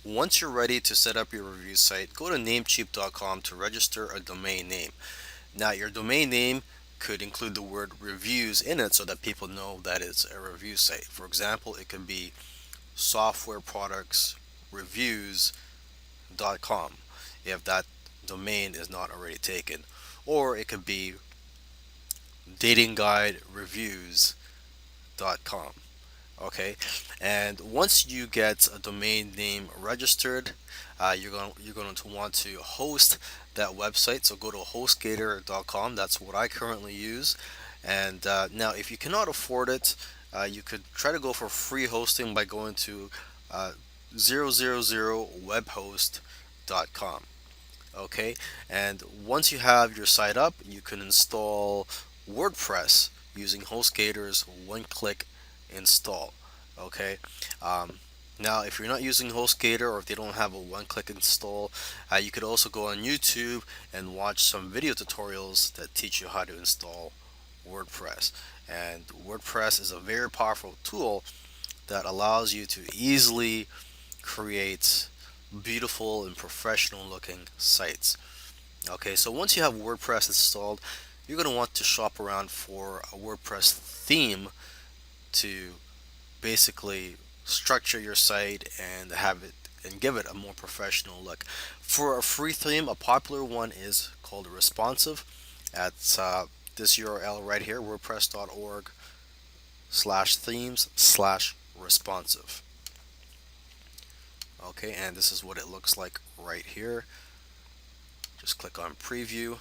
Once you're ready to set up your review site, go to namecheap.com to register a domain name. Now, your domain name could include the word reviews in it so that people know that it's a review site. For example, it could be softwareproductsreviews.com if that domain is not already taken. Or it could be datingguidereviews.com. Okay, and once you get a domain name registered, you're going to want to host that website. So go to hostgator.com. That's what I currently use. And now, if you cannot afford it, you could try to go for free hosting by going to 000webhost.com. Okay, and once you have your site up, you can install WordPress using HostGator's one-click install. Okay, um, now if you're not using HostGator or if they don't have a one-click install, you could also go on YouTube and watch some video tutorials that teach you how to install WordPress. And WordPress is a very powerful tool that allows you to easily create beautiful and professional looking sites. Okay, so once you have WordPress installed, you're going to want to shop around for a WordPress theme to basically structure your site and have it and give it a more professional look. For a free theme, a popular one is called Responsive. At this URL right here, wordpress.org/themes/responsive. Okay, and this is what it looks like right here. Just click on preview.